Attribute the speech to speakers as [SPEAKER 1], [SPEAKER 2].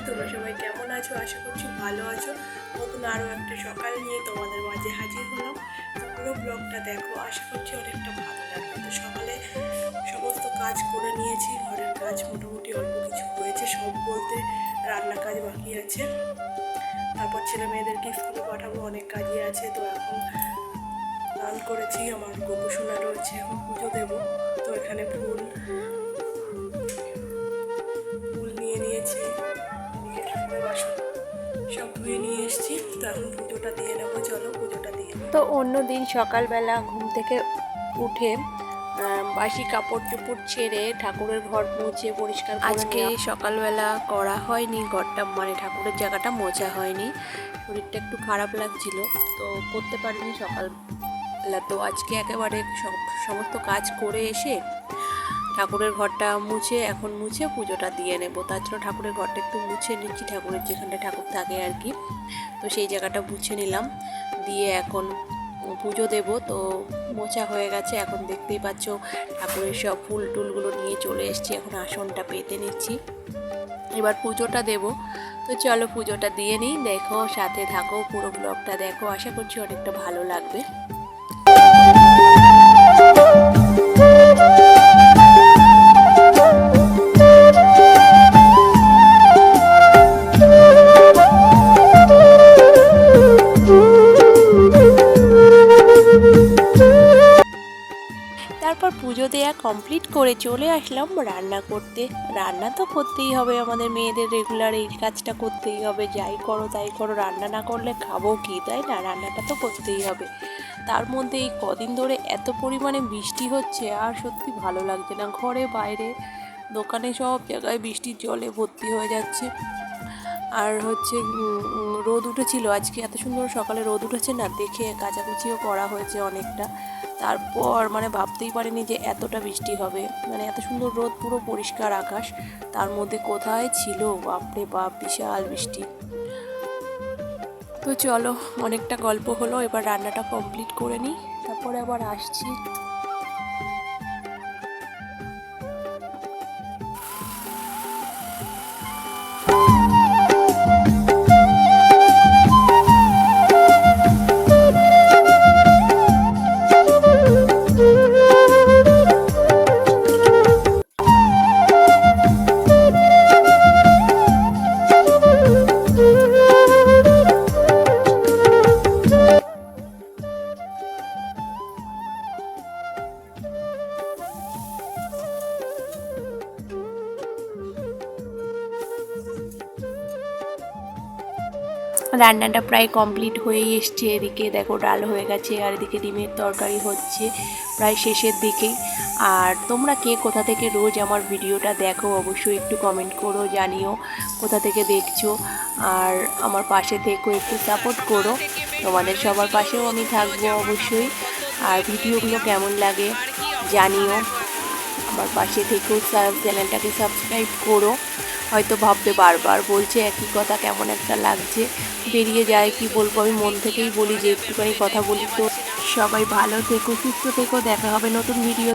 [SPEAKER 1] তোমরা সবাই কেমন আছো? আশা করছি ভালো আছো। নতুন আরও একটা সকাল নিয়ে তোমাদের মাঝে হাজির হলাম। তো পুরো ব্লগটা দেখো, আশা করছি অনেকটা ভালো লাগবে। তো সকালে সমস্ত কাজ করে নিয়েছি, ঘরের কাজ মোটামুটি অল্প কিছু হয়েছে, সব বলতে রান্না কাজ বাকি আছে। তারপর ছেলে মেয়েদেরকে স্কুলে পাঠাবো, অনেক কাজই আছে। তো এখন স্নান করেছি, আমার গোপুসোনা রয়েছে, এখন পুজো দেবো। তো এখানে ফুল নিয়ে নিয়েছি, ঠাকুরের বাসন সব ধুয়ে নিয়ে এসেছি। তো এখন পুজোটা দিয়ে নেবো, চলো পুজোটা দিয়ে। তো অন্য দিন সকালবেলা ঘুম থেকে উঠে বাসি কাপড় চোপড় ছেড়ে ঠাকুরের ঘর মুছে পরিষ্কার করে আজকে সকালবেলা করা হয়নি, ঘরটা মানে ঠাকুরের জায়গাটা মোছা হয়নি, শরীরটা একটু খারাপ লাগছিল, তো করতে পারিনি সকালবেলা। তো আজকে একেবারে সমস্ত কাজ করে এসে ঠাকুরের ঘরটা এখন মুছে পুজোটা দিয়ে নেব। তার জন্য ঠাকুরের ঘরটা একটু মুছে নিচ্ছি, ঠাকুরের যেখানটা ঠাকুর থাকে আর কি, তো সেই জায়গাটা মুছে নিলাম, দিয়ে এখন পুজো দেব। তো মোছা হয়ে গেছে, এখন দেখতেই পাচ্ছ ঠাকুরের সব ফুল টুলগুলো নিয়ে চলে এসেছি, এখন আসনটা পেতে নিচ্ছি, এবার পুজোটা দেব। তো চলো পুজোটা দিয়ে নিই, দেখো সাথে থাকো, পুরো ব্লগটা দেখো, আশা করছি অনেকটা ভালো লাগবে। তারপর পুজো দেওয়া কমপ্লিট করে চলে আসলাম রান্না করতে। রান্না তো করতেই হবে, আমাদের মেয়েদের রেগুলার এই কাজটা করতেই হবে, যাই করো তাই করো, রান্না না করলে খাবো কি, তাই না? রান্নাটা তো করতেই হবে। তার মধ্যে এই কদিন ধরে এত পরিমাণে বৃষ্টি হচ্ছে, আর সত্যি ভালো লাগছে না, ঘরে বাইরে দোকানে সব জায়গায় বৃষ্টির জলে ভর্তি হয়ে যাচ্ছে। আর হচ্ছে রোদ উঠেছিল আজকে, এত সুন্দর সকালে রোদ উঠেছে না, দেখে কাচাকুচিও করা হয়েছে অনেকটা। তারপর মানে ভাবতেই পারিনি যে এতটা বৃষ্টি হবে, মানে এত সুন্দর রোদ, পুরো পরিষ্কার আকাশ, তার মধ্যে কোথায় ছিল বাপরে বাপ, বিশাল বৃষ্টি। তো চলো, অনেকটা গল্প হলো, এবার রান্নাটা কমপ্লিট করে নিই, তারপরে আবার আসছি। রান্নাটা প্রায় কমপ্লিট হয়েই এসছে, এদিকে দেখো ডাল হয়ে গেছে, আর এদিকে ডিমের তরকারি হচ্ছে প্রায় শেষের দিকেই। আর তোমরা কে কোথা থেকে রোজ আমার ভিডিওটা দেখো অবশ্যই একটু কমেন্ট করো, জানিও কোথা থেকে দেখছো, আর আমার পাশে থেকো, একটু সাপোর্ট করো, তোমাদের সবার পাশেও আমি থাকবো অবশ্যই। আর ভিডিওগুলো কেমন লাগে জানিও, আমার পাশে থেকেও চ্যানেলটাকে সাবস্ক্রাইব করো। হয়তো ভাববে বারবার বলছে একই কথা, কেমন একটা লাগছে, বেরিয়ে যায়, কি বলবো, আমি মন থেকেই বলি যে একটুখানি কথা বলি। তো সবাই ভালো থেকো, সুস্থ থেকো, দেখা হবে নতুন ভিডিও।